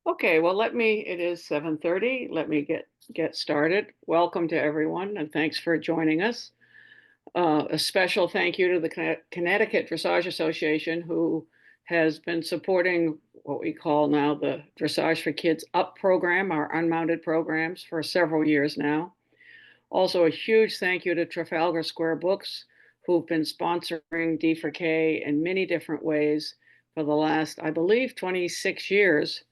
Okay, well, it is 7:30. Let me get started. Welcome to everyone, and thanks for joining us. A special thank you to the Connecticut Dressage Association, who has been supporting what we call now the Dressage for Kids Up program, our unmounted programs, for several years now. Also, a huge thank you to Trafalgar Square Books, who've been sponsoring D4K in many different ways for the last, I believe, 26 years.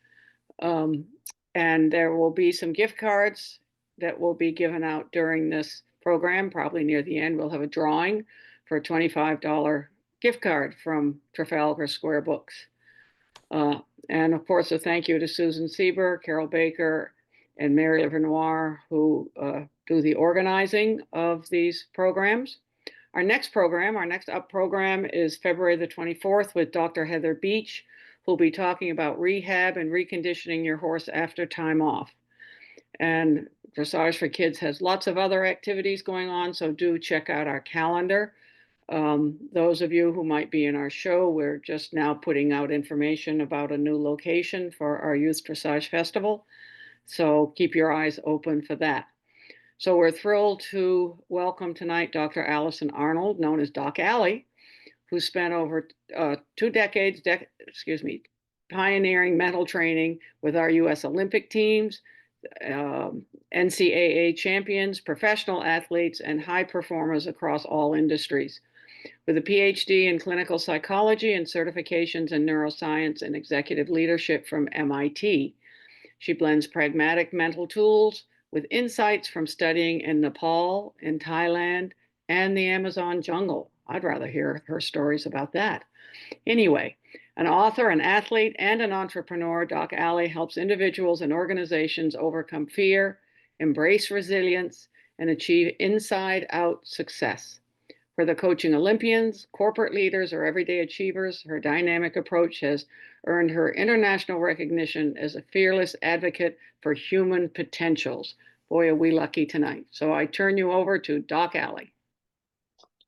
Um, and there will be some gift cards that will be given out during this program. Probably near the end, we'll have a drawing for a $25 gift card from Trafalgar Square Books. Uh, and of course, a thank you to Susan Sieber, Carol Baker, and Mary Levenoir, who do the organizing of these programs. Our next program, our next up program, is February the 24th with Dr. Heather Beach, who'll be talking about rehab and reconditioning your horse after time off. And Dressage for Kids has lots of other activities going on, so do check out our calendar. Those of you who might be in our show, we're just now putting out information about a new location for our Youth Dressage Festival, so keep your eyes open for that. So we're thrilled to welcome tonight Dr. Alison Arnold, known as Doc Allie, who spent over 2 decades, pioneering mental training with our U.S. Olympic teams, NCAA champions, professional athletes, and high performers across all industries. With a PhD in clinical psychology and certifications in neuroscience and executive leadership from MIT, she blends pragmatic mental tools with insights from studying in Nepal, in Thailand, and the Amazon jungle. I'd rather hear her stories about that. Anyway, an author, an athlete, and an entrepreneur, Doc Allie helps individuals and organizations overcome fear, embrace resilience, and achieve inside-out success. For the coaching Olympians, corporate leaders, or everyday achievers, her dynamic approach has earned her international recognition as a fearless advocate for human potentials. Boy, are we lucky tonight. So I turn you over to Doc Allie.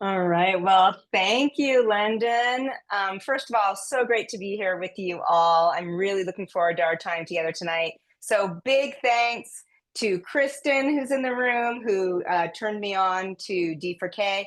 All right. Well, thank you, Lyndon. First of all, so great to be here with you all. I'm really looking forward to our time together tonight. So big thanks to Kristen, who's in the room, who turned me on to D4K,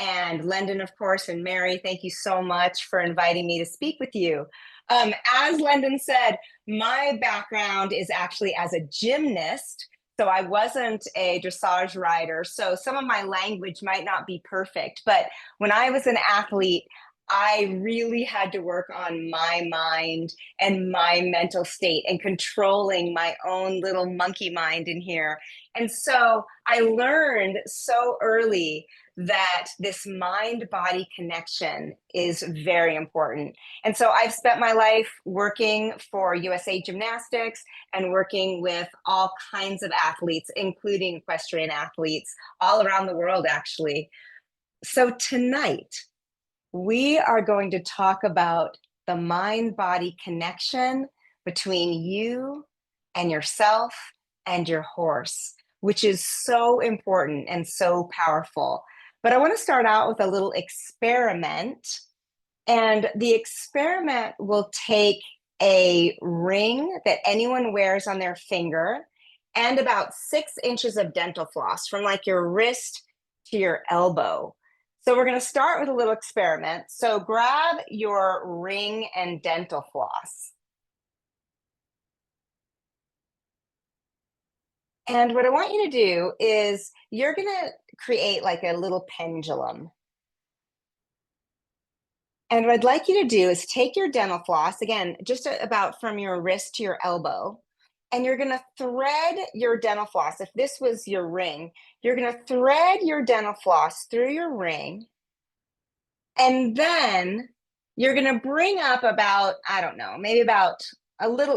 and Lyndon, of course, and Mary. Thank you so much for inviting me to speak with you. As Lyndon said, my background is actually as a gymnast. So I wasn't a dressage rider, so some of my language might not be perfect. But when I was an athlete, I really had to work on my mind and my mental state and controlling my own little monkey mind in here. And so I learned so early that this mind-body connection is very important. And so I've spent my life working for USA Gymnastics and working with all kinds of athletes, including equestrian athletes all around the world, actually. So tonight, we are going to talk about the mind-body connection between you and yourself and your horse, which is so important and so powerful. But I want to start out with a little experiment. And the experiment will take a ring that anyone wears on their finger and about 6 inches of dental floss from like your wrist to your elbow. So we're going to start with a little experiment. So grab your ring and dental floss. And what I want you to do is you're going to create like a little pendulum. And what I'd like you to do is take your dental floss, again, just about from your wrist to your elbow, and you're going to thread your dental floss. If this was your ring, you're going to thread your dental floss through your ring, and then you're going to bring up about, I don't know, maybe about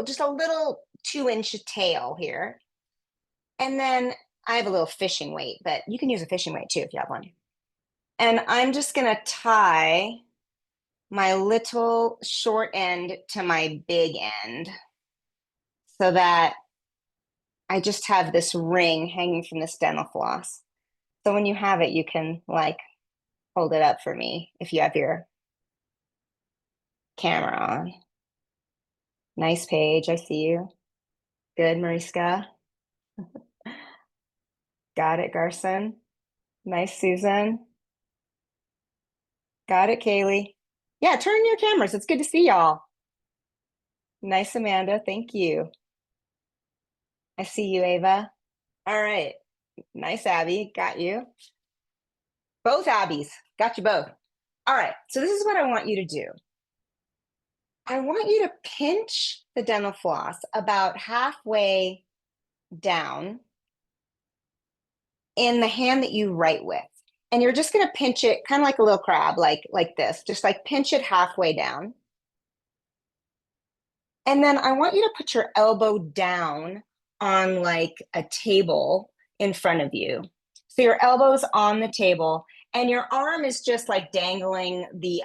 just a little 2-inch tail here. And then I have a little fishing weight, but you can use a fishing weight too if you have one. And I'm just going to tie my little short end to my big end so that I just have this ring hanging from this dental floss. So when you have it, you can like hold it up for me if you have your camera on. Nice page, I see you. Good, Mariska. Got it, Garson. Nice, Susan. Got it, Kaylee. Yeah, turn your cameras. It's good to see y'all. Nice, Amanda. Thank you. I see you, Ava. All right. Nice, Abby. Got you. Both Abbies. Got you both. All right. So this is what I want you to do. I want you to pinch the dental floss about halfway down in the hand that you write with. And you're just going to pinch it kind of like a little crab, like this. Just like pinch it halfway down. And then I want you to put your elbow down on like a table in front of you. So your elbow's on the table and your arm is just like dangling the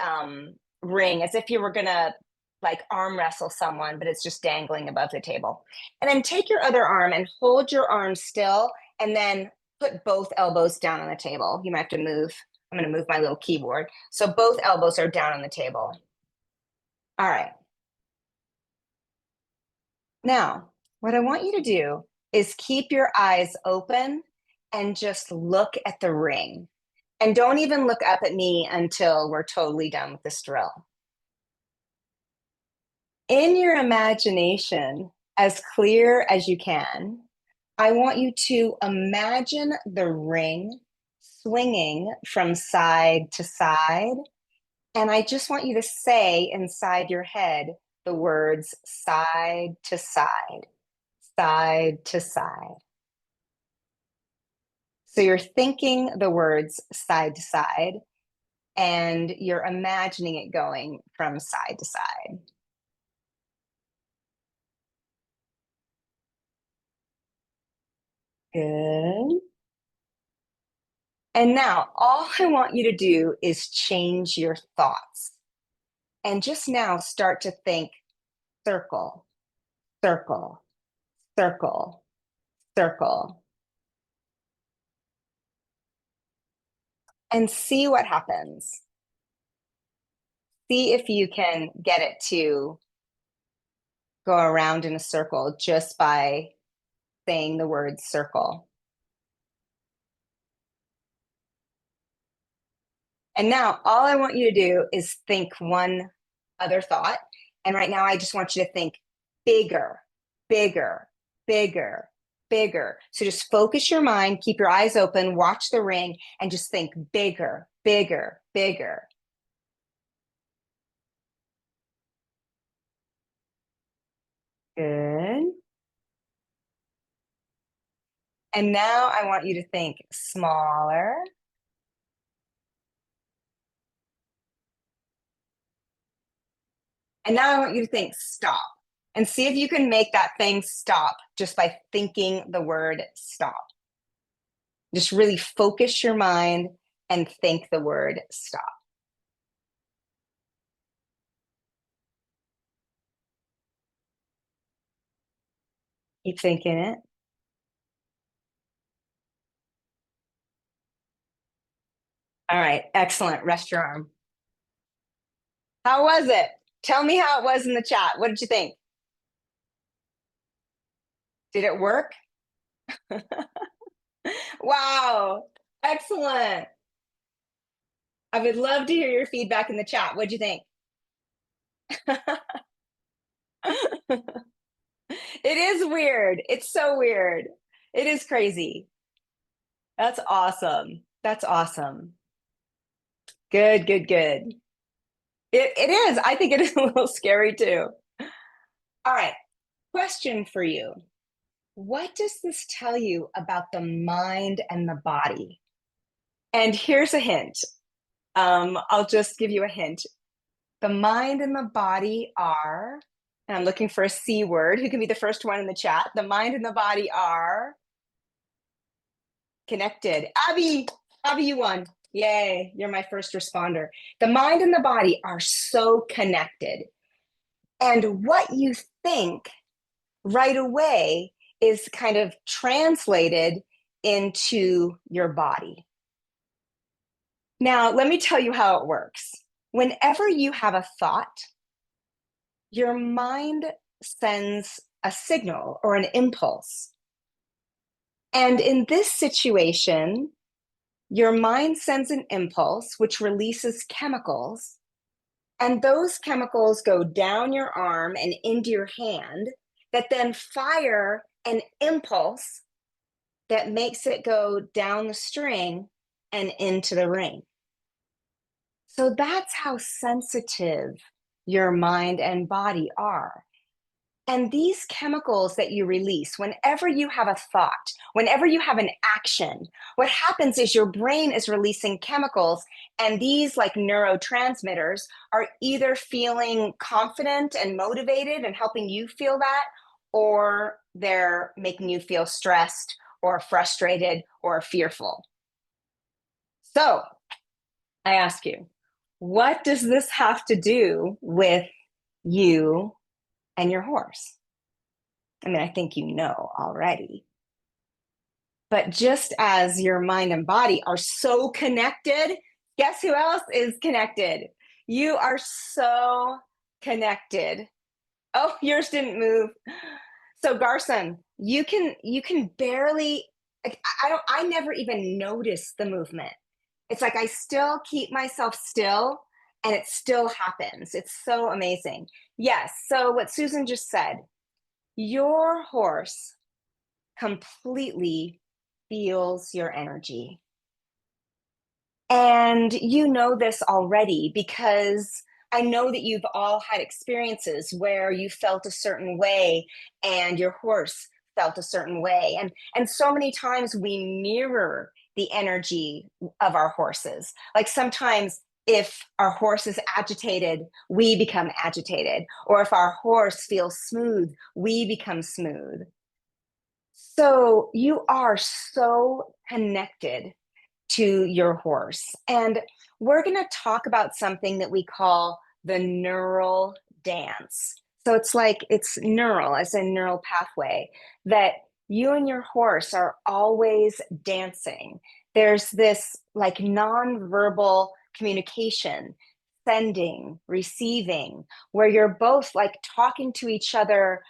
ring as if you were gonna like arm wrestle someone, but it's just dangling above the table. And then take your other arm and hold your arm still and then put both elbows down on the table. You might have to move. I'm gonna move my little keyboard. So both elbows are down on the table. All right. Now, what I want you to do is keep your eyes open and just look at the ring. And don't even look up at me until we're totally done with this drill. In your imagination, as clear as you can, I want you to imagine the ring swinging from side to side. And I just want you to say inside your head the words side to side, side to side. So you're thinking the words side to side and you're imagining it going from side to side. Good. And now all I want you to do is change your thoughts. And just now start to think circle, circle, circle, circle. And see what happens. See if you can get it to go around in a circle just by saying the word circle. And now all I want you to do is think one other thought. And right now I just want you to think bigger, bigger, bigger, bigger. So just focus your mind, keep your eyes open, watch the ring, and just think bigger, bigger, bigger. Good. And now I want you to think smaller. And now I want you to think stop and see if you can make that thing stop just by thinking the word stop. Just really focus your mind and think the word stop. Keep thinking it. All right, excellent. Rest your arm. How was it? Tell me how it was in the chat. What did you think? Did it work? Wow, excellent. I would love to hear your feedback in the chat. What'd you think? It is weird. It's so weird. It is crazy. That's awesome. That's awesome. Good, good, good. It is. I think it is a little scary too. All right. Question for you. What does this tell you about the mind and the body? And here's a hint. I'll just give you a hint. The mind and the body are, and I'm looking for a C word. Who can be the first one in the chat? The mind and the body are connected. Abby, you won. Yay, you're my first responder. The mind and the body are so connected. And what you think right away is kind of translated into your body. Now, let me tell you how it works. Whenever you have a thought, your mind sends a signal or an impulse. And in this situation, your mind sends an impulse, which releases chemicals, and those chemicals go down your arm and into your hand that then fire an impulse that makes it go down the string and into the ring. So that's how sensitive your mind and body are. And these chemicals that you release, whenever you have a thought, whenever you have an action, what happens is your brain is releasing chemicals, and these, like neurotransmitters, are either feeling confident and motivated and helping you feel that, or they're making you feel stressed or frustrated or fearful. So I ask you, what does this have to do with you and your horse? I mean, I think you know already. But just as your mind and body are so connected, guess who else is connected? You are so connected. Oh, yours didn't move. So Garson, you can barely, like, I never even notice the movement. It's like I still keep myself still and it still happens. It's so amazing. Yes. So what Susan just said, your horse completely feels your energy. And you know this already because I know that you've all had experiences where you felt a certain way and your horse felt a certain way. And so many times we mirror the energy of our horses. Like sometimes if our horse is agitated, we become agitated. Or if our horse feels smooth, we become smooth. So you are so connected to your horse. And we're going to talk about something that we call the neural dance. So it's neural, as in neural pathway, that you and your horse are always dancing. There's this like nonverbal communication, sending, receiving, where you're both like talking to each other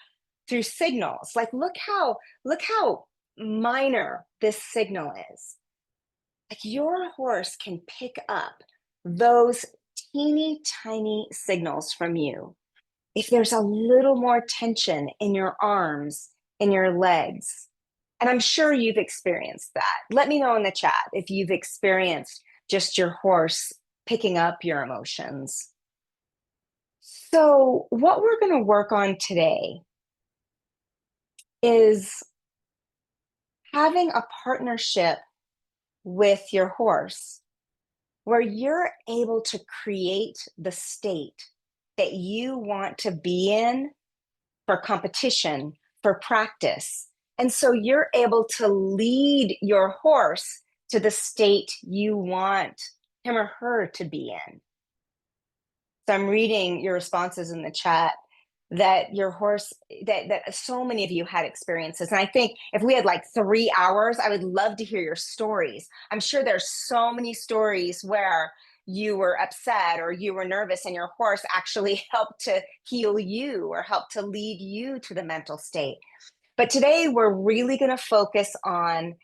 through signals. Like look how minor this signal is. Like your horse can pick up those teeny tiny signals from you. If there's a little more tension in your arms, in your legs, and I'm sure you've experienced that. Let me know in the chat if you've experienced just your horse picking up your emotions. So, what we're going to work on today is having a partnership with your horse where you're able to create the state that you want to be in for competition, for practice. And so you're able to lead your horse to the state you want him or her to be in. So I'm reading your responses in the chat that your horse, that so many of you had experiences. And I think if we had like 3 hours, I would love to hear your stories. I'm sure there's so many stories where you were upset or you were nervous and your horse actually helped to heal you or helped to lead you to the mental state. But today we're really going to focus on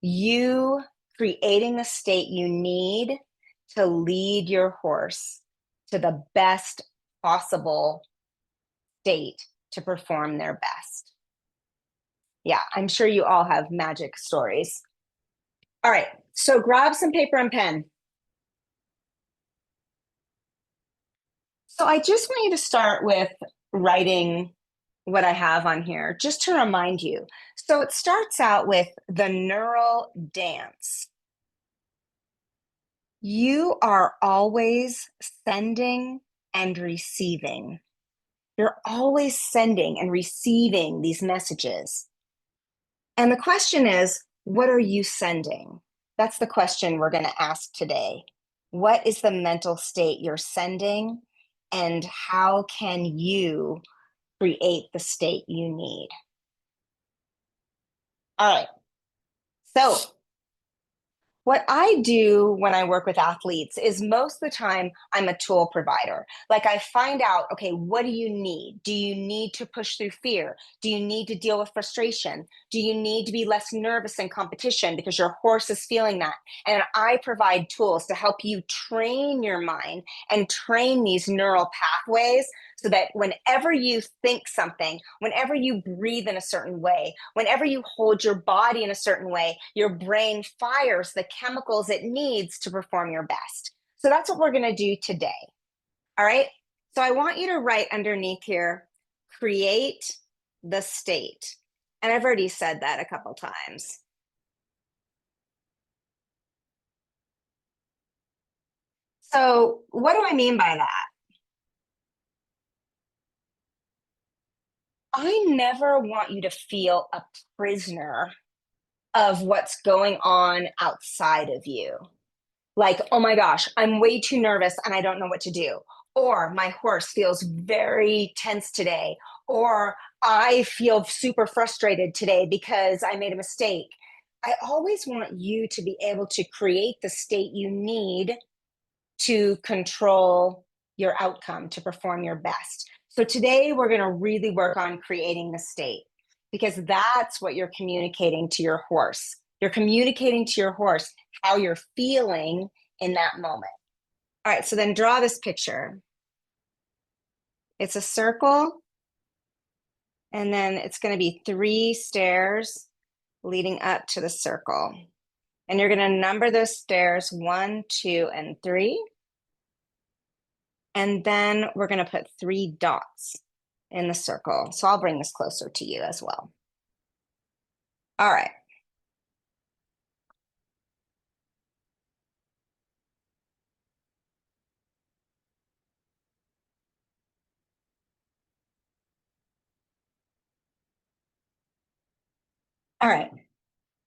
you creating the state you need to lead your horse to the best possible state to perform their best. Yeah, I'm sure you all have magic stories. All right, so grab some paper and pen. So I just want you to start with writing what I have on here, just to remind you. So it starts out with the neural dance. You are always sending and receiving. You're always sending and receiving these messages. And the question is, what are you sending? That's the question we're going to ask today. What is the mental state you're sending? And how can you create the state you need? All right. So What I do when I work with athletes is most of the time I'm a tool provider. Like I find out, okay, what do you need? Do you need to push through fear? Do you need to deal with frustration? Do you need to be less nervous in competition because your horse is feeling that? And I provide tools to help you train your mind and train these neural pathways so that whenever you think something, whenever you breathe in a certain way, whenever you hold your body in a certain way, your brain fires the chemicals it needs to perform your best. So that's what we're going to do today. All right. So I want you to write underneath here, create the state. And I've already said that a couple times. So what do I mean by that? I never want you to feel a prisoner of what's going on outside of you. Like, oh my gosh, I'm way too nervous and I don't know what to do. Or my horse feels very tense today. Or I feel super frustrated today because I made a mistake. I always want you to be able to create the state you need to control your outcome, to perform your best. So today we're going to really work on creating the state because that's what you're communicating to your horse. You're communicating to your horse how you're feeling in that moment. All right, so then draw this picture. It's a circle, and then it's going to be 3 stairs leading up to the circle. And you're going to number those stairs 1, 2, and 3. And then we're going to put 3 dots in the circle. So I'll bring this closer to you as well. All right. All right.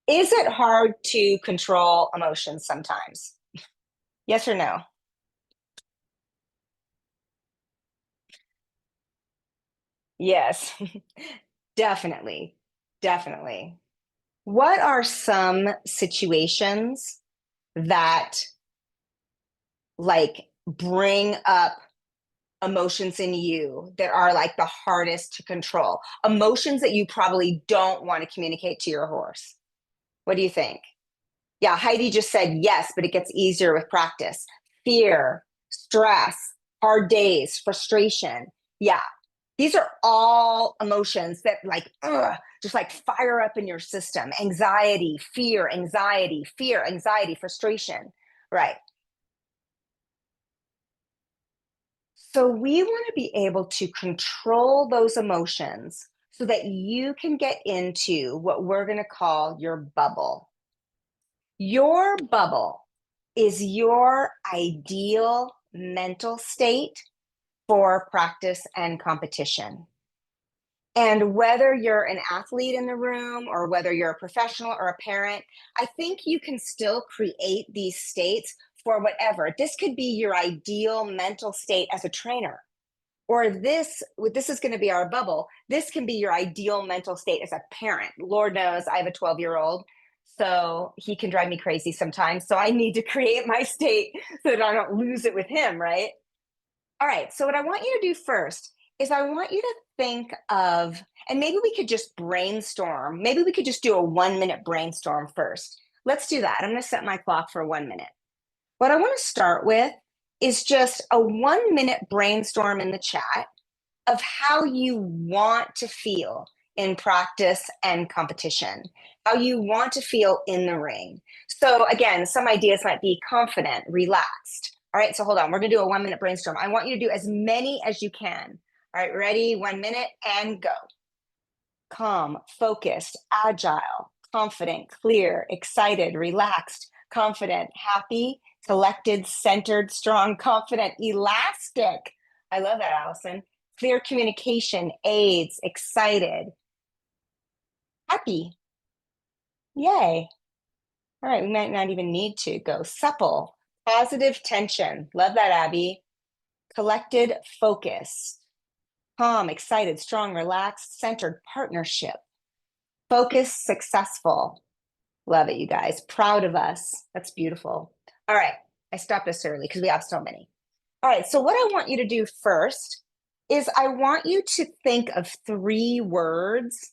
Is it hard to control emotions sometimes? Yes or no? Yes, definitely. Definitely. What are some situations that like bring up emotions in you that are like the hardest to control? Emotions that you probably don't want to communicate to your horse. What do you think? Yeah, Heidi just said yes, but it gets easier with practice. Fear, stress, hard days, frustration. Yeah, these are all emotions that like, just like fire up in your system. Anxiety, fear, anxiety, frustration. Right. So we want to be able to control those emotions so that you can get into what we're going to call your bubble. Your bubble is your ideal mental state for practice and competition. And whether you're an athlete in the room or whether you're a professional or a parent, I think you can still create these states for whatever. This could be your ideal mental state as a trainer. Or this is going to be our bubble. This can be your ideal mental state as a parent. Lord knows I have a 12-year-old, so he can drive me crazy sometimes. So I need to create my state so that I don't lose it with him, right? All right. So what I want you to do first is I want you to think of, and maybe we could just brainstorm. Maybe we could just do a 1-minute brainstorm first. Let's do that. I'm going to set my clock for 1 minute. What I want to start with is just a 1-minute brainstorm in the chat of how you want to feel in practice and competition, how you want to feel in the ring. So again, some ideas might be confident, relaxed. All right, so hold on. We're going to do a 1-minute brainstorm. I want you to do as many as you can. All right, ready? 1 minute and go. Calm, focused, agile, confident, clear, excited, relaxed, confident, happy, collected, centered, strong, confident, elastic. I love that, Alison. Clear communication, aids, excited, happy. Yay. All right, we might not even need to go. Supple, positive tension. Love that, Abby. Collected, focused, calm, excited, strong, relaxed, centered, partnership. Focused, successful. Love it, you guys. Proud of us. That's beautiful. All right. I stopped us early because we have so many. All right. So, what I want you to do first is I want you to think of 3 words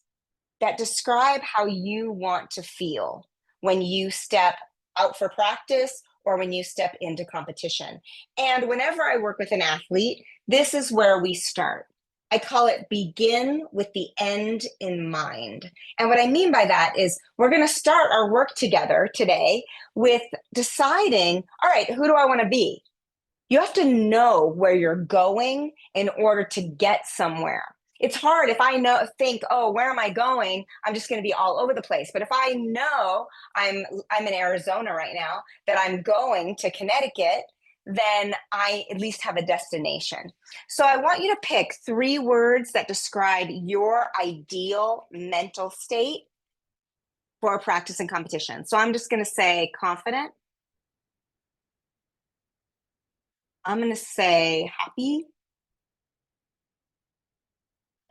that describe how you want to feel when you step out for practice or when you step into competition. And whenever I work with an athlete, this is where we start. I call it begin with the end in mind. And what I mean by that is we're going to start our work together today with deciding, all right, who do I want to be? You have to know where you're going in order to get somewhere. It's hard if I think, oh, where am I going? I'm just going to be all over the place. But if I know I'm in Arizona right now, that I'm going to Connecticut, then I at least have a destination. So I want you to pick 3 words that describe your ideal mental state for practice and competition. So I'm just going to say confident. I'm going to say happy.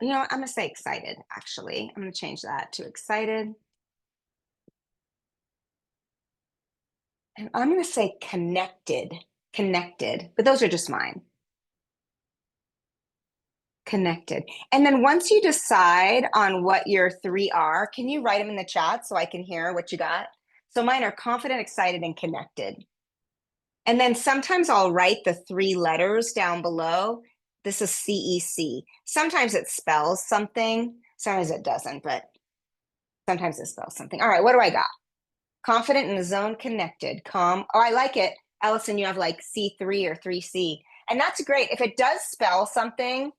You know, I'm going to say excited, actually. I'm going to change that to excited. And I'm going to say connected, but those are just mine. Connected. And then once you decide on what your 3 are, can you write them in the chat so I can hear what you got? So mine are confident, excited, and connected. And then sometimes I'll write the 3 letters down below. This is CEC. Sometimes it spells something, sometimes it doesn't, but sometimes it spells something. All right, what do I got? Confident in the zone, connected, calm. Oh, I like it. Alison, you have like C3 or 3C. And that's great. If it does spell something,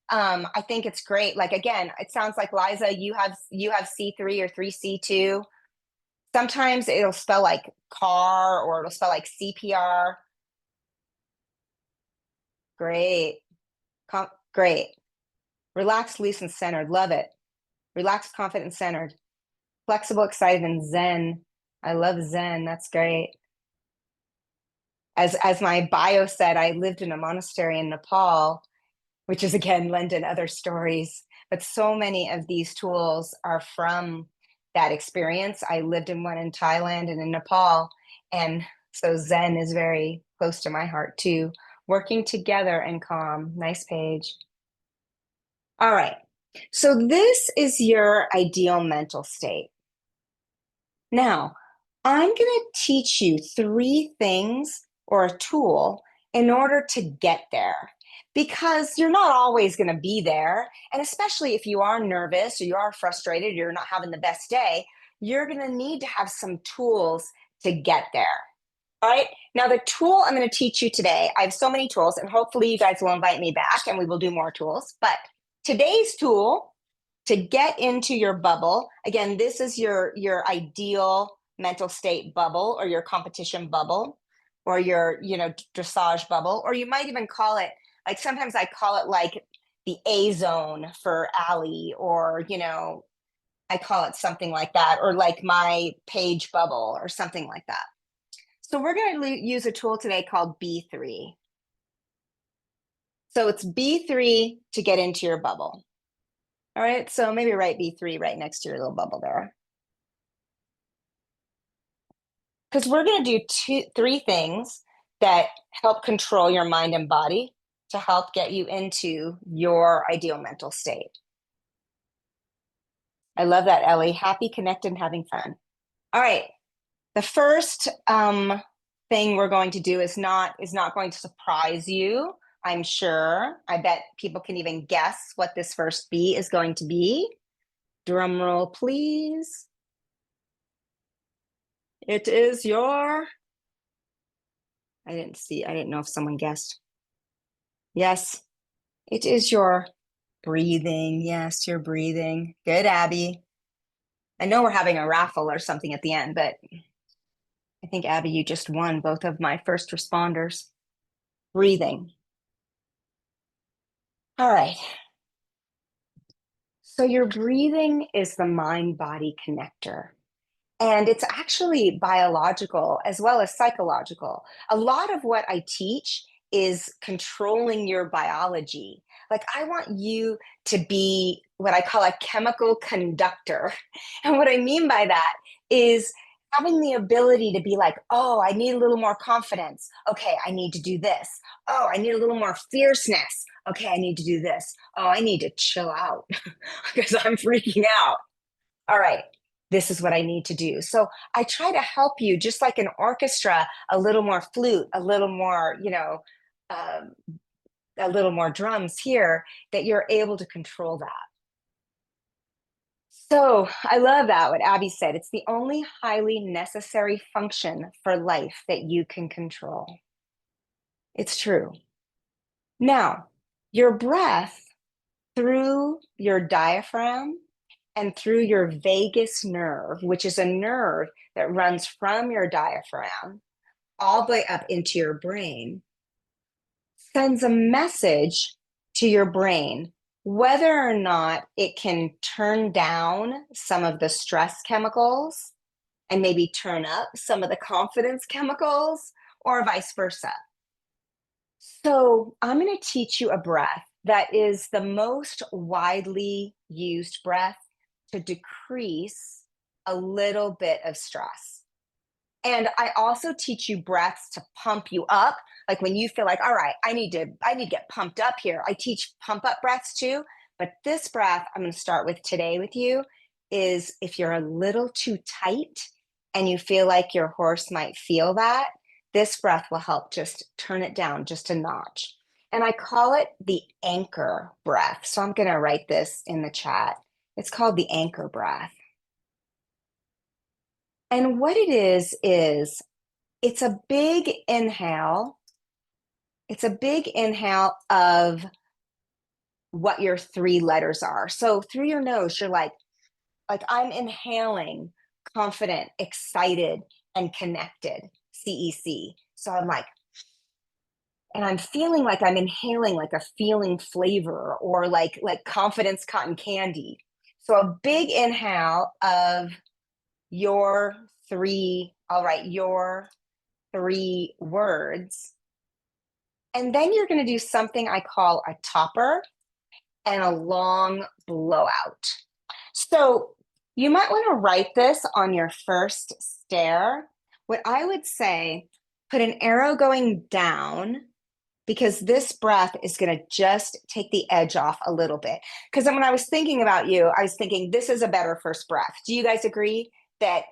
I think it's great. Like, again, it sounds like Liza, you have C3 or 3C2. Sometimes it'll spell like car or it'll spell like CPR. Great. Great. Relaxed, loose, and centered. Love it. Relaxed, confident, and centered. Flexible, excited, and zen. I love zen. That's great. As my bio said, I lived in a monastery in Nepal, which is, again, lending other stories. But so many of these tools are from that experience. I lived in one in Thailand and in Nepal. And so zen is very close to my heart, too. Working together and calm. Nice page. All right. So this is your ideal mental state. Now, I'm going to teach you 3 things or a tool in order to get there, because you're not always going to be there. And especially if you are nervous or you are frustrated, you're not having the best day, you're going to need to have some tools to get there. All right. Now, the tool I'm going to teach you today, I have so many tools, and hopefully you guys will invite me back and we will do more tools. But today's tool to get into your bubble, again, this is your ideal mental state bubble or your competition bubble or your, dressage bubble, or you might even call it, like sometimes I call it like the A zone for Allie, or, I call it something like that, or like my page bubble or something like that. So we're going to use a tool today called B3. So it's B3 to get into your bubble. All right, so maybe write B3 right next to your little bubble there. Because we're going to do 3 things that help control your mind and body to help get you into your ideal mental state. I love that, Ellie. Happy, connected, and having fun. All right. The first thing we're going to do is not going to surprise you, I'm sure. I bet people can even guess what this first B is going to be. Drum roll, please. It is your... I didn't know if someone guessed. Yes, it is your breathing. Yes, your breathing. Good, Abby. I know we're having a raffle or something at the end, but I think, Abby, you just won both of my first responders. Breathing. All right. So your breathing is the mind-body connector. And it's actually biological as well as psychological. A lot of what I teach is controlling your biology. Like, I want you to be what I call a chemical conductor. And what I mean by that is having the ability to be like, oh, I need a little more confidence. Okay, I need to do this. Oh, I need a little more fierceness. Okay, I need to do this. Oh, I need to chill out because I'm freaking out. All right, this is what I need to do. So I try to help you, just like an orchestra, a little more flute, a little more, um, a little more drums here, that you're able to control that. So I love that, what Abby said. It's the only highly necessary function for life that you can control. It's true. Now, your breath through your diaphragm and through your vagus nerve, which is a nerve that runs from your diaphragm all the way up into your brain, sends a message to your brain, whether or not it can turn down some of the stress chemicals and maybe turn up some of the confidence chemicals, or vice versa. So I'm going to teach you a breath that is the most widely used breath to decrease a little bit of stress. And I also teach you breaths to pump you up. Like when you feel like, all right, I need to get pumped up here. I teach pump up breaths too. But this breath I'm going to start with today with you is if you're a little too tight and you feel like your horse might feel that, this breath will help just turn it down just a notch. And I call it the anchor breath. So I'm going to write this in the chat. It's called the anchor breath. And what it is it's a big inhale. It's a big inhale of what your three letters are. So through your nose, you're like I'm inhaling confident, excited, and connected, CEC. So I'm like, and I'm feeling like I'm inhaling like a feeling flavor, or like confidence cotton candy. So a big inhale of your three, all right, your three words. And then you're going to do something I call a topper and a long blowout. So you might want to write this on your first stare. What I would say, put an arrow going down, because this breath is going to just take the edge off a little bit. Because when I was thinking about you, I was thinking this is a better first breath. Do you guys agree that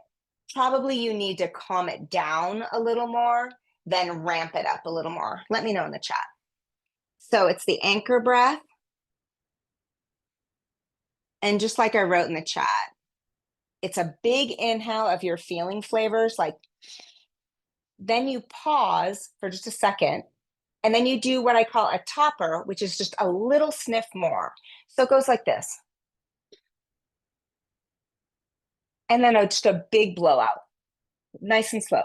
probably you need to calm it down a little more, then ramp it up a little more? Let me know in the chat. So it's the anchor breath. And just like I wrote in the chat, it's a big inhale of your feeling flavors. Like, then you pause for just a second, and then you do what I call a topper, which is just a little sniff more. So it goes like this. And then just a big blowout, nice and slow.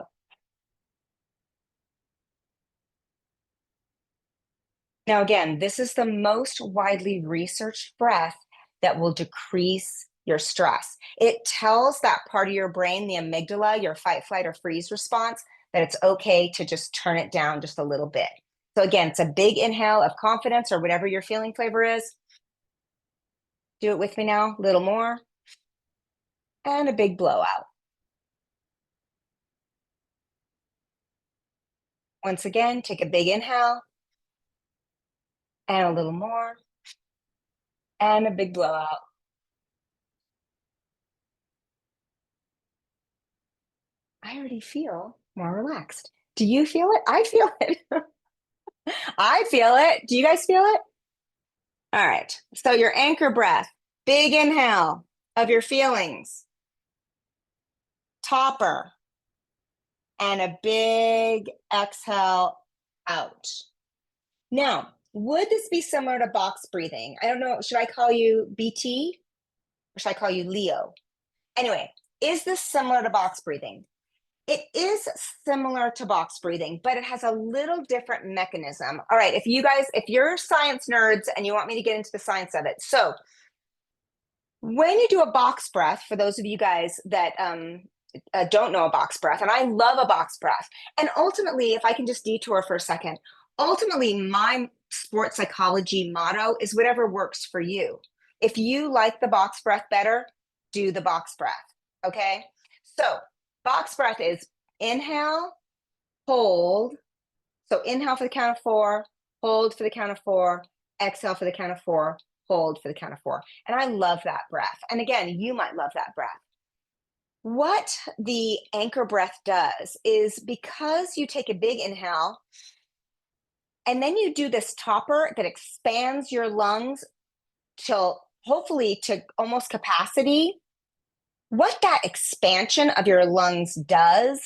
Now, again, this is the most widely researched breath that will decrease your stress. It tells that part of your brain, the amygdala, your fight, flight, or freeze response, that it's okay to just turn it down just a little bit. So again, it's a big inhale of confidence, or whatever your feeling flavor is. Do it with me now, a little more. And a big blowout. Once again, take a big inhale. And a little more. And a big blowout. I already feel more relaxed. Do you feel it? I feel it. I feel it. Do you guys feel it? All right. So your anchor breath, big inhale of your feelings, topper, and a big exhale out. Now, would this be similar to box breathing? I don't know. Should I call you BT, or should I call you Leo? Anyway, is this similar to box breathing? It is similar to box breathing, but it has a little different mechanism. All right, if you're science nerds and you want me to get into the science of it. So when you do a box breath, for those of you guys that don't know a box breath, and I love a box breath. And ultimately, if I can just detour for a second, ultimately my sports psychology motto is whatever works for you. If you like the box breath better, do the box breath, okay? So Box breath is inhale, hold. So inhale for the count of 4, hold for the count of 4, exhale for the count of 4, hold for the count of 4. And I love that breath. And again, you might love that breath. What the anchor breath does is, because you take a big inhale and then you do this topper that expands your lungs till hopefully to almost capacity. What that expansion of your lungs does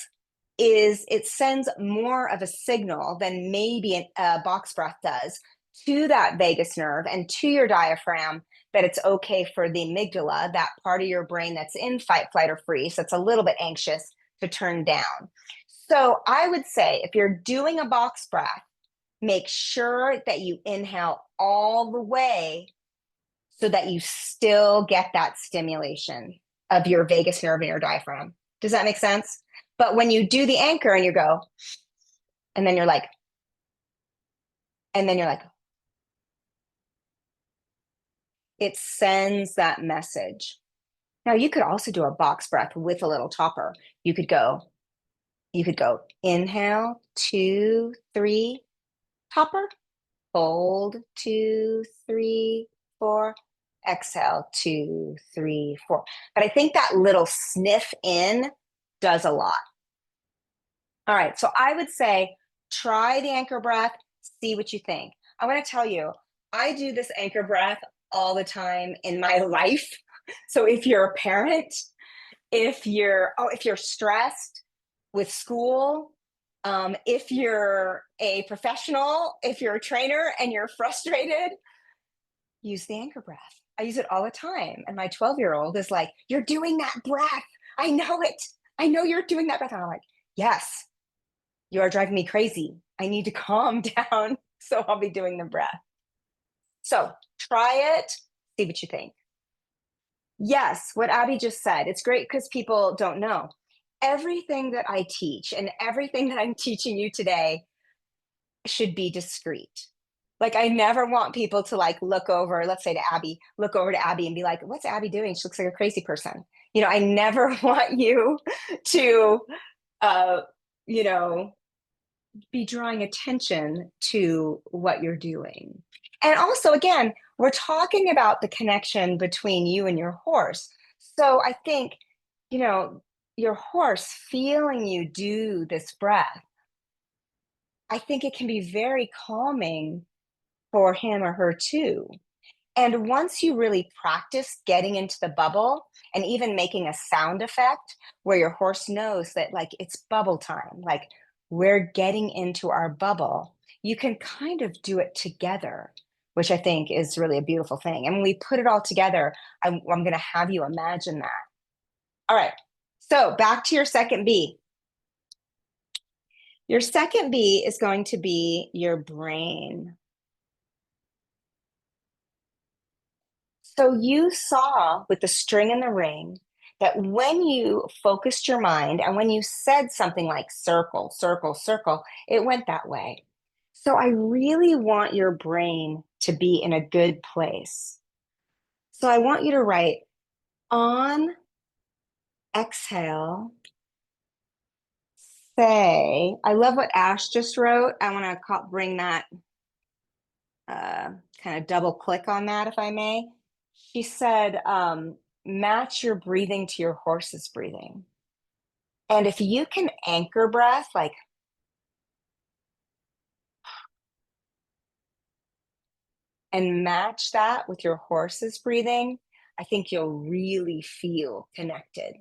is it sends more of a signal than maybe a box breath does to that vagus nerve and to your diaphragm, that it's okay for the amygdala, that part of your brain that's in fight, flight, or freeze, that's a little bit anxious, to turn down. So I would say, if you're doing a box breath, make sure that you inhale all the way so that you still get that stimulation of your vagus nerve and your diaphragm. Does that make sense? But when you do the anchor and you go, and then you're like, and then you're like, it sends that message. Now you could also do a box breath with a little topper. You could go inhale, 2, 3, topper, hold, 2, 3, 4, exhale, 2, 3, 4. But I think that little sniff in does a lot. All right, so I would say try the anchor breath, see what you think. I want to tell you, I do this anchor breath all the time in my life. So if you're a parent, if you're stressed with school, if you're a professional, if you're a trainer and you're frustrated, use the anchor breath. I use it all the time. And my 12-year-old is like, "You're doing that breath. I know it. I know you're doing that breath." And I'm like, "Yes, you are driving me crazy. I need to calm down." So I'll be doing the breath. So try it, see what you think. Yes, what Abby just said, it's great because people don't know. Everything that I teach and everything that I'm teaching you today should be discreet. Like, I never want people to like look over, let's say to Abby, look over to Abby and be like, "What's Abby doing? She looks like a crazy person." I never want you to, uh, you know, be drawing attention to what you're doing. And also, again, we're talking about the connection between you and your horse. So I think, your horse feeling you do this breath, I think it can be very calming for him or her too. And once you really practice getting into the bubble and even making a sound effect where your horse knows that, like, it's bubble time, like we're getting into our bubble, you can kind of do it together, which I think is really a beautiful thing. And when we put it all together, I'm going to have you imagine that. All right. So back to your second B. Your second B is going to be your brain. So you saw with the string and the ring that when you focused your mind and when you said something like circle, circle, circle, it went that way. So I really want your brain to be in a good place. So I want you to write, on exhale, say, I love what Ash just wrote. I want to bring that, kind of double click on that, if I may. She said, match your breathing to your horse's breathing. And if you can anchor breath, like, and match that with your horse's breathing, I think you'll really feel connected.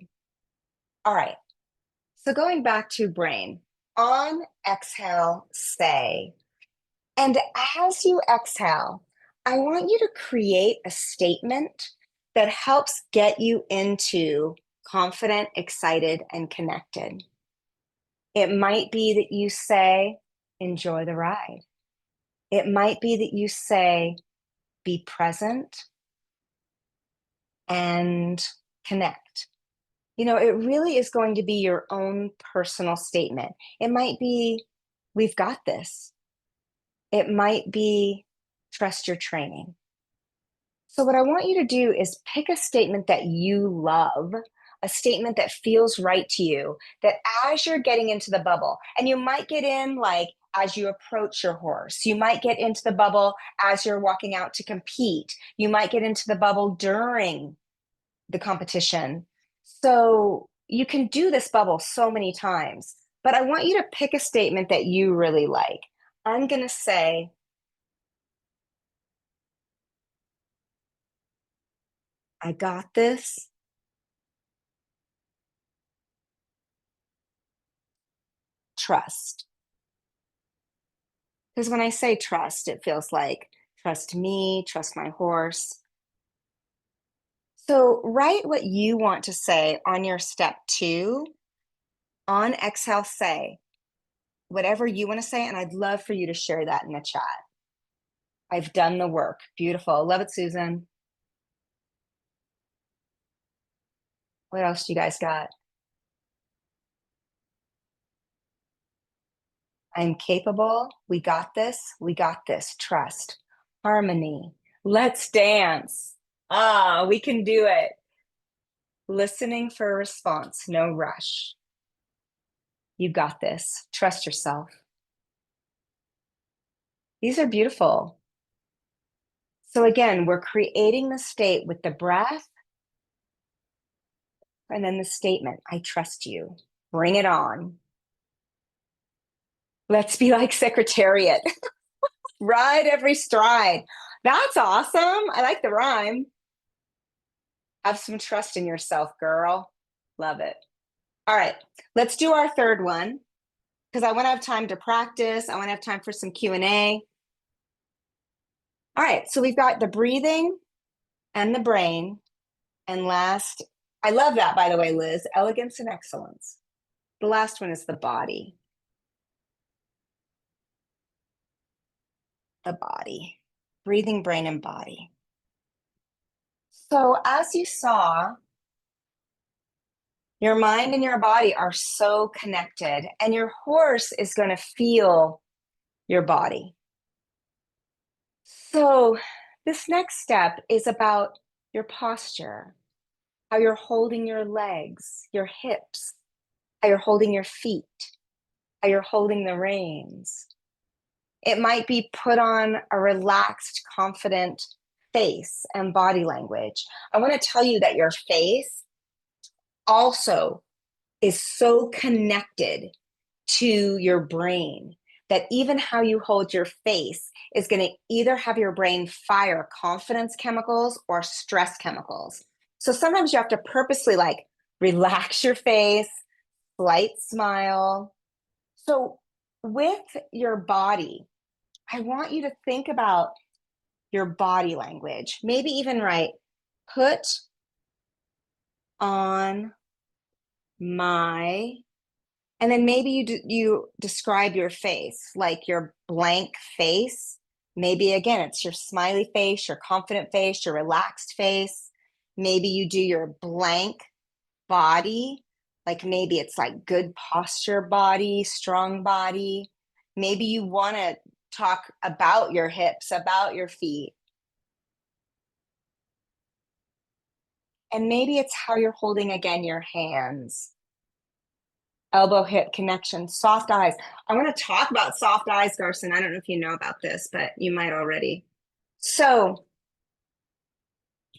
All right. So going back to brain, on exhale, say. And as you exhale, I want you to create a statement that helps get you into confident, excited, and connected. It might be that you say, enjoy the ride. It might be that you say, be present and connect. It really is going to be your own personal statement. It might be, we've got this. It might be, trust your training. So what I want you to do is pick a statement that you love. a statement that feels right to you, that as you're getting into the bubble, and you might get in like as you approach your horse, you might get into the bubble as you're walking out to compete, you might get into the bubble during the competition. So you can do this bubble so many times, but I want you to pick a statement that you really like. I'm going to say, I got this. Trust. Because when I say trust, it feels like trust me, trust my horse. So write what you want to say on your step 2. On exhale, say whatever you want to say, and I'd love for you to share that in the chat. I've done the work. Beautiful. Love it, Susan. What else do you guys got? I'm capable. We got this. We got this. Trust. Harmony. Let's dance. Ah, we can do it. Listening for a response. No rush. You got this. Trust yourself. These are beautiful. So again, we're creating the state with the breath and then the statement, I trust you. Bring it on. Let's be like Secretariat. Ride every stride. That's awesome. I like the rhyme. Have some trust in yourself, girl. Love it. All right, let's do our third one because I want to have time to practice. I want to have time for some Q&A. All right, so we've got the breathing and the brain. And last, I love that, by the way, Liz, elegance and excellence. The last one is the body. The body, breathing, brain, and body. So as you saw, your mind and your body are so connected, and your horse is going to feel your body. So this next step is about your posture, how you're holding your legs, your hips, how you're holding your feet, how you're holding the reins. It might be put on a relaxed, confident face and body language. I want to tell you that your face also is so connected to your brain that even how you hold your face is going to either have your brain fire confidence chemicals or stress chemicals. So sometimes you have to purposely like relax your face, slight smile. So with your body, I want you to think about your body language. Maybe even write, put on my, and then maybe you describe your face, like your blank face. Maybe again, it's your smiley face, your confident face, your relaxed face. Maybe you do your blank body, like maybe it's like good posture body, strong body. Maybe you want to talk about your hips, about your feet. And maybe it's how you're holding, again, your hands. Elbow hip connection, soft eyes. I want to talk about soft eyes, Garson. I don't know if you know about this, but you might already. So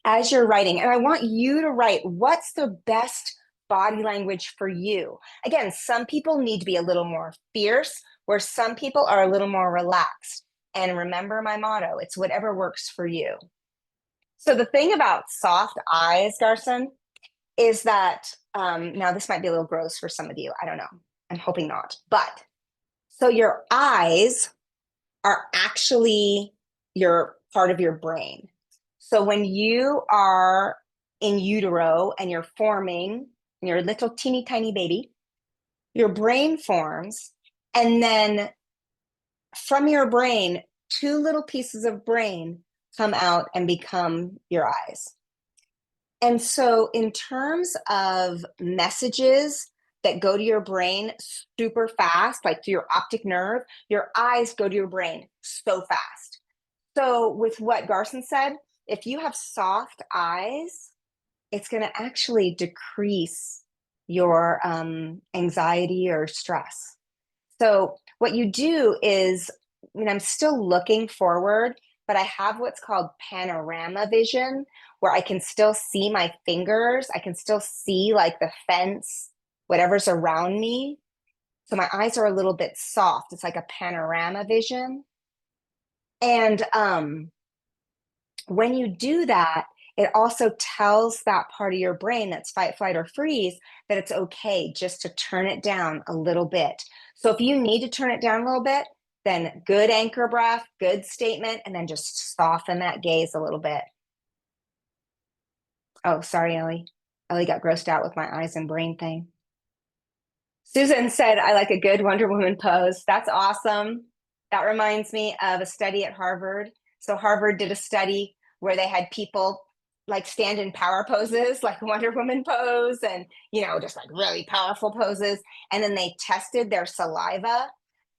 as you're writing, and I want you to write, what's the best body language for you? Again, some people need to be a little more fierce, where some people are a little more relaxed. And remember my motto, it's whatever works for you. So the thing about soft eyes, Garson, is that, now this might be a little gross for some of you. I don't know. I'm hoping not. But so your eyes are actually your part of your brain. So when you are in utero and you're forming, and you're a little teeny tiny baby, your brain forms, and then from your brain, 2 little pieces of brain come out and become your eyes. And so in terms of messages that go to your brain super fast, like through your optic nerve, your eyes go to your brain so fast. So with what Garson said, if you have soft eyes, it's going to actually decrease your anxiety or stress. So what you do is, I'm still looking forward, but I have what's called panorama vision, where I can still see my fingers. I can still see like the fence, whatever's around me. So my eyes are a little bit soft. It's like a panorama vision. And when you do that, it also tells that part of your brain that's fight, flight, or freeze that it's okay just to turn it down a little bit. So if you need to turn it down a little bit, then good anchor breath, good statement, and then just soften that gaze a little bit. Oh, sorry, Ellie. Ellie got grossed out with my eyes and brain thing. Susan said, I like a good Wonder Woman pose. That's awesome. That reminds me of a study at Harvard. So Harvard did a study where they had people like stand in power poses, like Wonder Woman pose, and, just like really powerful poses. And then they tested their saliva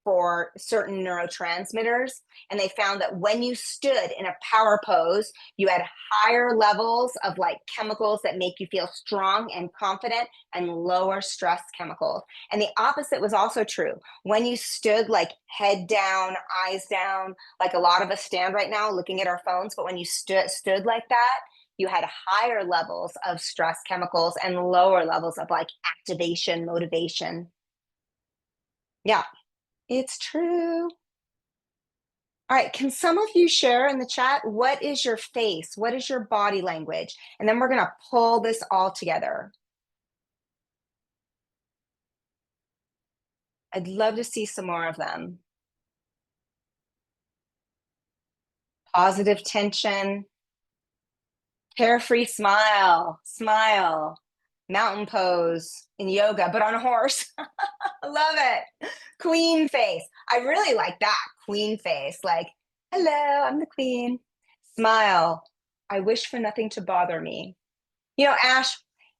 for certain neurotransmitters. And they found that when you stood in a power pose, you had higher levels of like chemicals that make you feel strong and confident, and lower stress chemicals. And the opposite was also true. When you stood like head down, eyes down, like a lot of us stand right now looking at our phones, but when you stood like that, you had higher levels of stress chemicals and lower levels of like activation, motivation. Yeah. It's true. All right, can some of you share in the chat, what is your face? What is your body language? And then we're going to pull this all together. I'd love to see some more of them. Positive tension, carefree smile, mountain pose in yoga, but on a horse. I love it. Queen face. I really like that. Queen face. Like, hello, I'm the queen. Smile. I wish for nothing to bother me. Ash,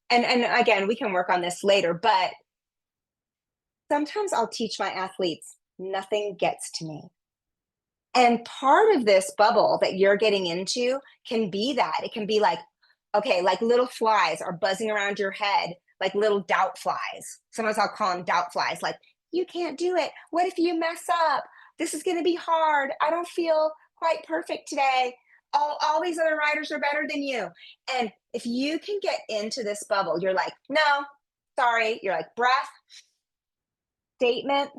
and again, we can work on this later, but sometimes I'll teach my athletes, nothing gets to me. And part of this bubble that you're getting into can be that. It can be like, okay, like little flies are buzzing around your head, like little doubt flies. Sometimes I'll call them doubt flies, like, you can't do it. What if you mess up? This is going to be hard. I don't feel quite perfect today. All these other riders are better than you. And if you can get into this bubble, you're like, no, sorry. You're like, breath, statement,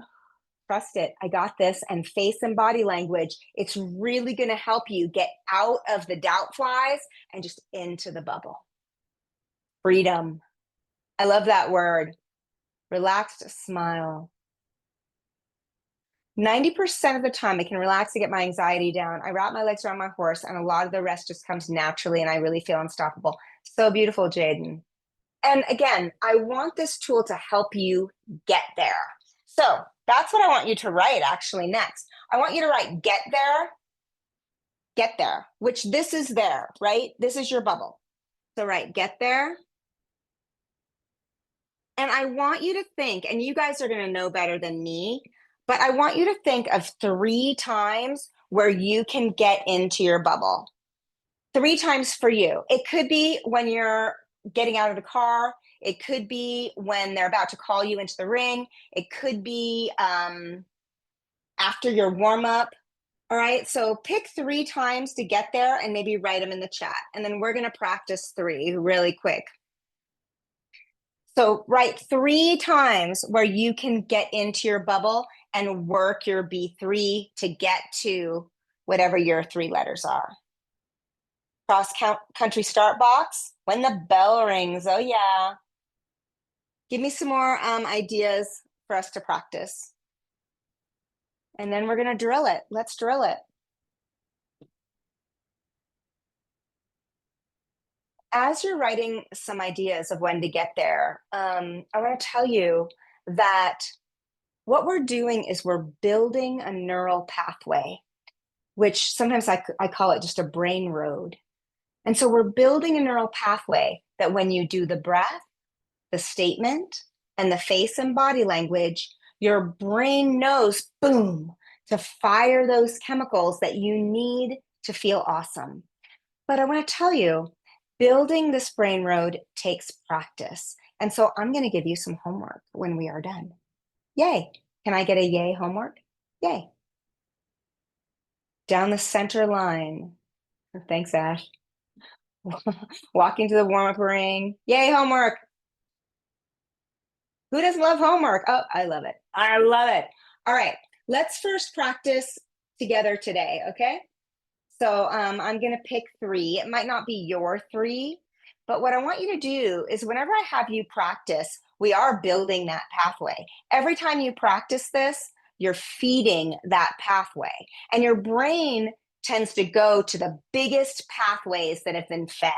trust it. I got this. And face and body language, it's really going to help you get out of the doubt flies and just into the bubble. Freedom. I love that word. Relaxed smile. 90% of the time I can relax to get my anxiety down. I wrap my legs around my horse and a lot of the rest just comes naturally and I really feel unstoppable. So beautiful, Jaden. And again, I want this tool to help you get there. So that's what I want you to write actually next. I want you to write get there, which this is there, right? This is your bubble. So write get there. And I want you to think, and you guys are going to know better than me, but I want you to think of 3 times where you can get into your bubble. 3 times for you. It could be when you're getting out of the car. It could be when they're about to call you into the ring. It could be after your warm up. All right, so pick 3 times to get there and maybe write them in the chat. And then we're going to practice 3 really quick. So write 3 times where you can get into your bubble and work your B3 to get to whatever your 3 letters are. Cross country start box, when the bell rings, oh yeah. Give me some more ideas for us to practice. And then we're gonna drill it. Let's drill it. As you're writing some ideas of when to get there, I wanna tell you that what we're doing is we're building a neural pathway, which sometimes I call it just a brain road. And so we're building a neural pathway that when you do the breath, the statement, and the face and body language, your brain knows, boom, to fire those chemicals that you need to feel awesome. But I want to tell you, Building this brain road takes practice. And so I'm going to give you some homework when we are done. Yay. Can I get a yay homework? Yay. Down the center line. Thanks, Ash. Walking to the warm-up ring. Yay, homework. Who doesn't love homework? Oh, I love it. I love it. All right, let's first practice together today, okay? So I'm going to pick 3. It might not be your 3, but what I want you to do is whenever I have you practice, we are building that pathway. Every time you practice this, you're feeding that pathway. And your brain tends to go to the biggest pathways that have been fed.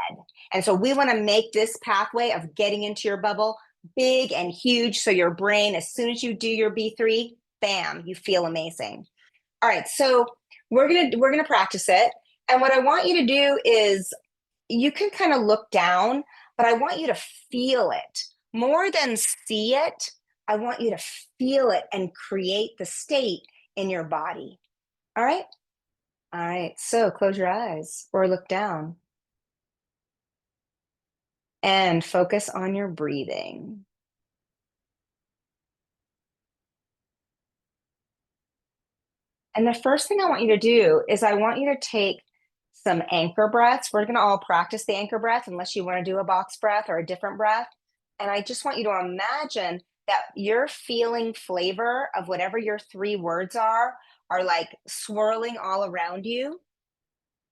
And so we want to make this pathway of getting into your bubble big and huge, so your brain, as soon as you do your B3, bam, you feel amazing. All right, so we're gonna practice it. And what I want you to do is, you can kind of look down, but I want you to feel it. More than see it, I want you to feel it and create the state in your body. All right? All right, so close your eyes or look down. And focus on your breathing. And the first thing I want you to do is I want you to take some anchor breaths. We're going to all practice the anchor breath unless you want to do a box breath or a different breath. And I just want you to imagine that your feeling flavor of whatever your 3 words are like swirling all around you.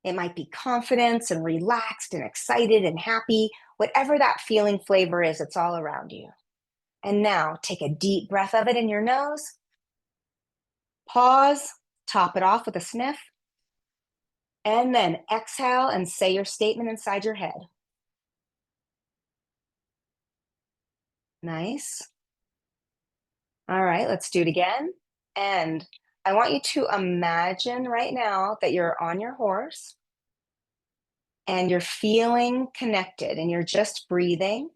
It might be confidence and relaxed and excited and happy. Whatever that feeling flavor is, it's all around you. And now take a deep breath of it in your nose. Pause, top it off with a sniff. And then exhale and say your statement inside your head. Nice. All right, let's do it again. And I want you to imagine right now that you're on your horse and you're feeling connected and you're just breathing.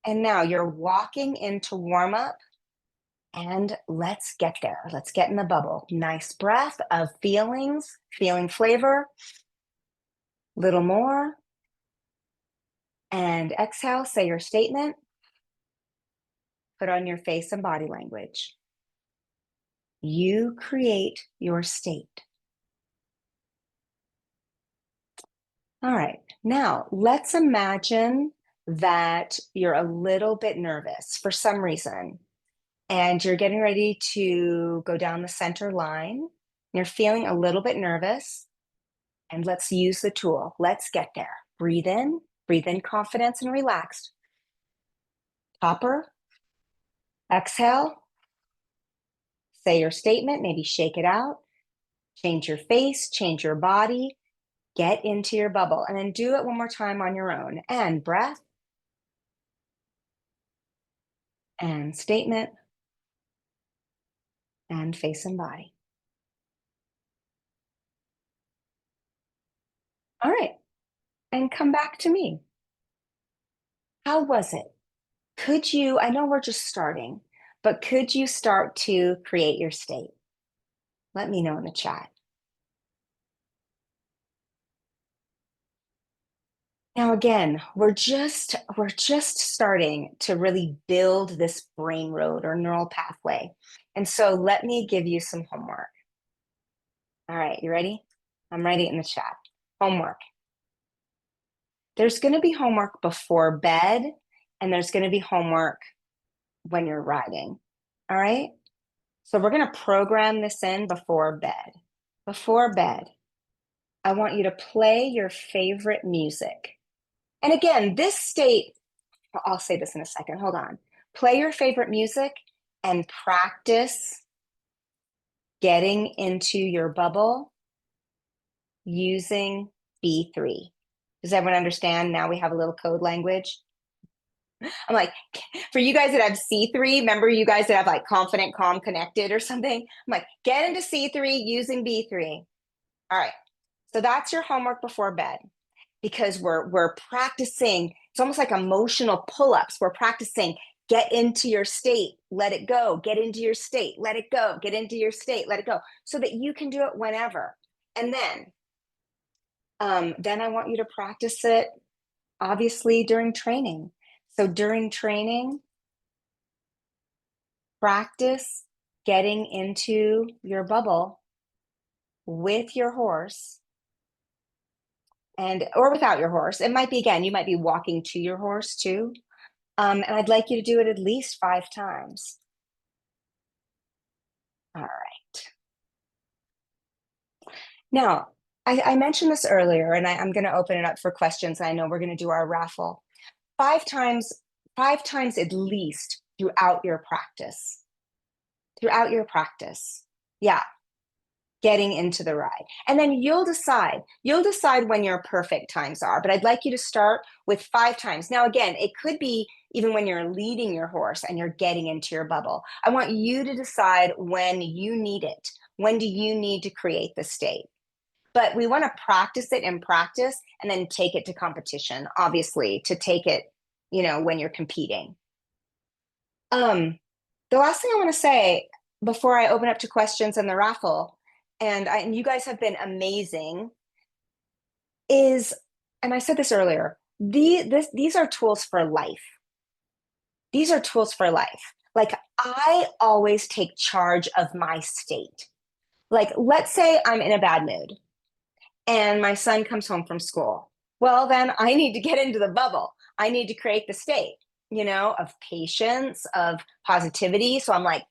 And now you're walking into warm up, and let's get there. Let's get in the bubble. Nice breath of feelings, feeling flavor. Little more. And exhale, say your statement. Put on your face and body language. You create your state. All right, now let's imagine that you're a little bit nervous for some reason, and you're getting ready to go down the center line. You're feeling a little bit nervous, and let's use the tool. Let's get there. Breathe in confidence and relaxed. Topper, exhale. Say your statement, maybe shake it out. Change your face, change your body. Get into your bubble, and then do it one more time on your own. And breath. And statement. And face and body. All right, and come back to me. How was it? Could you, I know we're just starting, but could you start to create your state? Let me know in the chat. Now, again, we're just starting to really build this brain road or neural pathway. And so let me give you some homework. All right, you ready? I'm ready in the chat. Homework. There's going to be homework before bed, and there's going to be homework when you're riding. All right? So we're going to program this in before bed. Before bed, I want you to play your favorite music. And again, this state, I'll say this in a second, hold on. Play your favorite music and practice getting into your bubble using B3. Does everyone understand? Now we have a little code language. I'm like, for you guys that have C3, remember you guys that have like confident, calm, connected or something? I'm like, get into C3 using B3. All right, so that's your homework before bed, because we're practicing. It's almost like emotional pull-ups. We're practicing get into your state, let it go, get into your state, let it go, get into your state, let it go, so that you can do it whenever. And then Then I want you to practice it, obviously, during training. So during training, practice getting into your bubble with your horse or without your horse. It might be, again, you might be walking to your horse too. And I'd like you to do it at least 5 times. All right. Now, I mentioned this earlier, and I'm going to open it up for questions. I know we're going to do our raffle. 5 times at least throughout your practice. Throughout your practice. Yeah. Getting into the ride. And then you'll decide when your perfect times are, but I'd like you to start with 5 times. Now, again, it could be even when you're leading your horse and you're getting into your bubble. I want you to decide when you need it. When do you need to create the state? But we want to practice it in practice and then take it to competition, obviously, to take it, when you're competing. The last thing I want to say before I open up to questions and the raffle, and you guys have been amazing, and I said this earlier, these are tools for life. These are tools for life. Like, I always take charge of my state. Like, let's say I'm in a bad mood and my son comes home from school. Well, then I need to get into the bubble. I need to create the state, of patience, of positivity. So I'm like,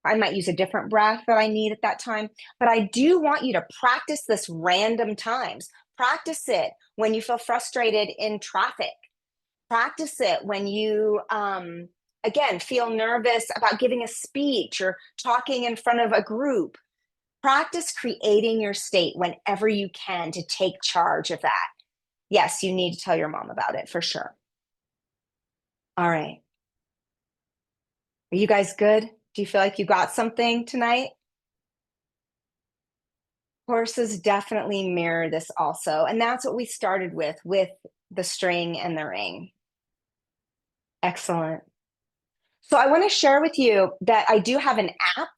I might use a different breath that I need at that time, but I do want you to practice this random times. Practice it when you feel frustrated in traffic. Practice it when you, again, feel nervous about giving a speech or talking in front of a group. Practice creating your state whenever you can to take charge of that. Yes, you need to tell your mom about it for sure. All right. Are you guys good? Do you feel like you got something tonight? Horses definitely mirror this also. And that's what we started with the string and the ring. Excellent. So I want to share with you that I do have an app,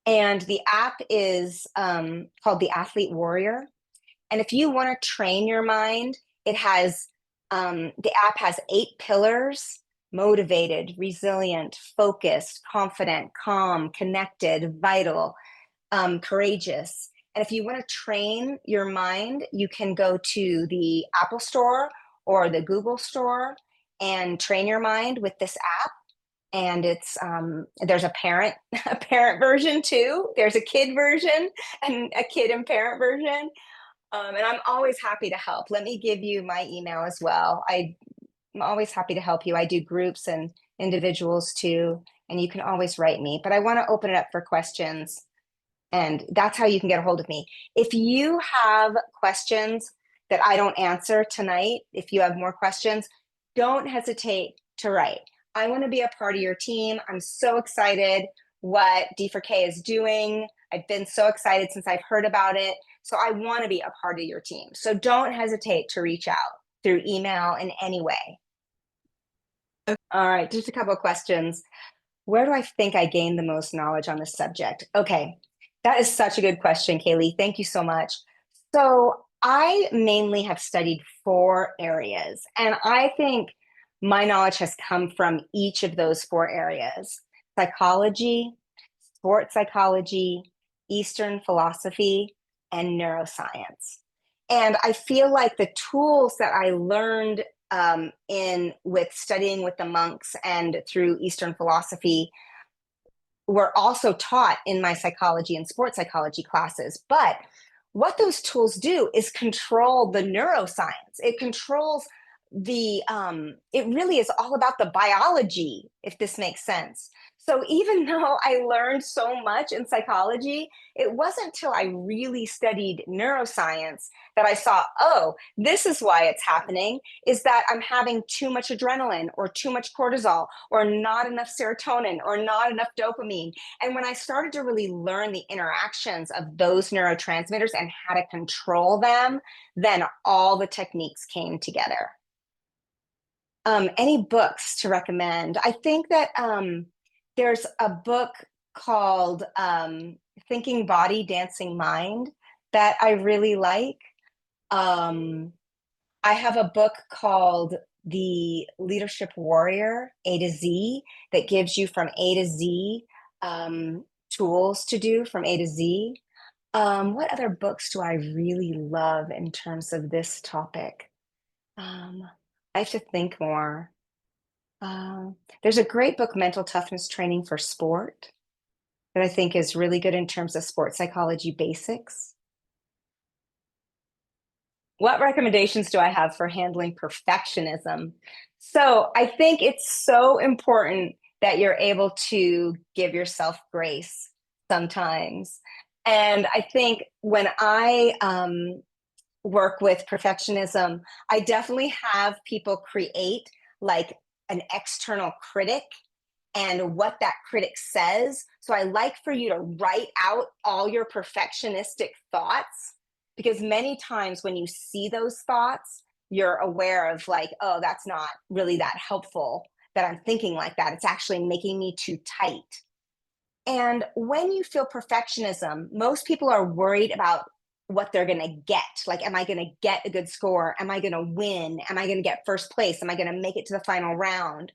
and the app is called the Athlete Warrior. And if you want to train your mind, it has the app has 8 pillars: motivated, resilient, focused, confident, calm, connected, vital, courageous. And if you want to train your mind, you can go to the Apple Store or the Google Store and train your mind with this app. And it's there's a parent a parent version too. There's a kid version and a kid and parent version. And I'm always happy to help. Let me give you my email as well. I'm always happy to help you. I do groups and individuals too, and you can always write me. But I want to open it up for questions, and that's how you can get a hold of me. If you have questions that I don't answer tonight, if you have more questions, don't hesitate to write. I want to be a part of your team. I'm so excited what D4K is doing. I've been so excited since I've heard about it. So I want to be a part of your team. So don't hesitate to reach out through email in any way. All right, just a couple of questions. Where do I think I gained the most knowledge on this subject? Okay, that is such a good question, Kaylee. Thank you so much. So I mainly have studied 4 areas, and I think my knowledge has come from each of those 4 areas: psychology, sports psychology, Eastern philosophy, and neuroscience. And I feel like the tools that I learned with studying with the monks and through Eastern philosophy were also taught in my psychology and sports psychology classes. But what those tools do is control the neuroscience. It controls it really is all about the biology, if this makes sense. So even though I learned so much in psychology, it wasn't until I really studied neuroscience that I saw, oh, this is why it's happening, is that I'm having too much adrenaline or too much cortisol or not enough serotonin or not enough dopamine. And when I started to really learn the interactions of those neurotransmitters and how to control them, then all the techniques came together. Any books to recommend? I think that there's a book called Thinking Body, Dancing Mind that I really like. I have a book called The Leadership Warrior, A to Z, that gives you from A to Z tools to do from A to Z. What other books do I really love in terms of this topic? I have to think more. There's a great book, Mental Toughness Training for Sport, that I think is really good in terms of sports psychology basics. What recommendations do I have for handling perfectionism? So I think it's so important that you're able to give yourself grace sometimes. And I think when I work with perfectionism, I definitely have people create like an external critic and what that critic says. So I like for you to write out all your perfectionistic thoughts, because many times when you see those thoughts, you're aware of like, oh, that's not really that helpful that I'm thinking like that. It's actually making me too tight. And when you feel perfectionism, most people are worried about what they're going to get. Like, am I going to get a good score? Am I going to win? Am I going to get first place? Am I going to make it to the final round?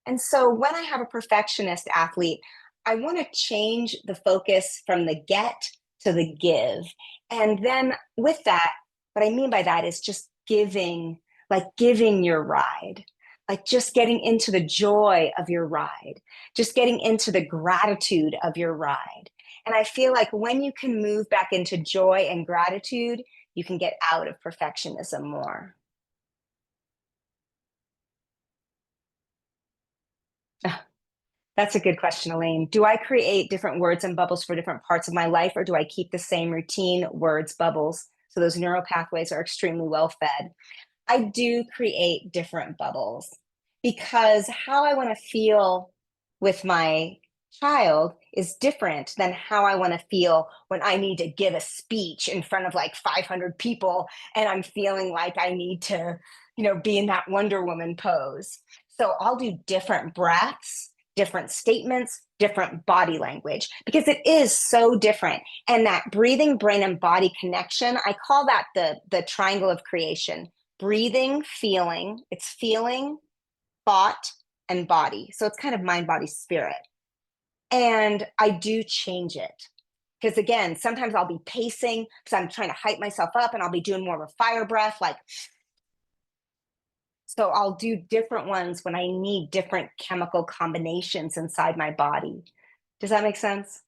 And so when I have a perfectionist athlete, I want to change the focus from the get to the give. And then with that, what I mean by that is just giving, like giving your ride, like just getting into the joy of your ride, just getting into the gratitude of your ride. And I feel like when you can move back into joy and gratitude, you can get out of perfectionism more. That's a good question, Elaine. Do I create different words and bubbles for different parts of my life, or do I keep the same routine, words, bubbles, so those neural pathways are extremely well fed? I do create different bubbles because how I want to feel with my child is different than how I want to feel when I need to give a speech in front of like 500 people and I'm feeling like I need to, be in that Wonder Woman pose. So I'll do different breaths, different statements, different body language, because it is so different. And that breathing, brain, and body connection, I call that the triangle of creation. Breathing, feeling, it's feeling, thought, and body. So it's kind of mind, body, spirit. And I do change it. Because again, sometimes I'll be pacing because I'm trying to hype myself up and I'll be doing more of a fire breath, like, so I'll do different ones when I need different chemical combinations inside my body. Does that make sense?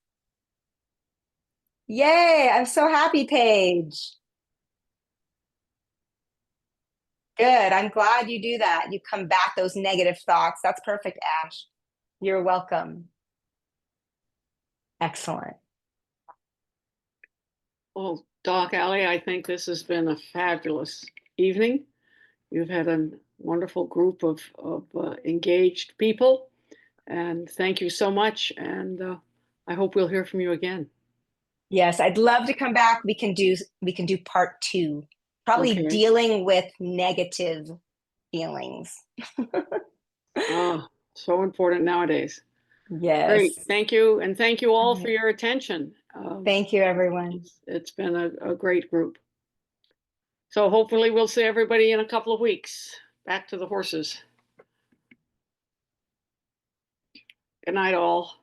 Yay, I'm so happy, Paige. Good. I'm glad you do that. You combat those negative thoughts. That's perfect, Ash. You're welcome. Excellent. Well, Doc, Allie, I think this has been a fabulous evening. You've had a wonderful group of engaged people, and thank you so much. And I hope we'll hear from you again. Yes, I'd love to come back. We can do part 2. Probably Okay. dealing with negative feelings. Oh, so important nowadays. Great. Yes. Thank you. And thank you All all for right. your attention. Thank you, everyone. It's been a great group. So hopefully we'll see everybody in a couple of weeks. Back to the horses. Good night, all.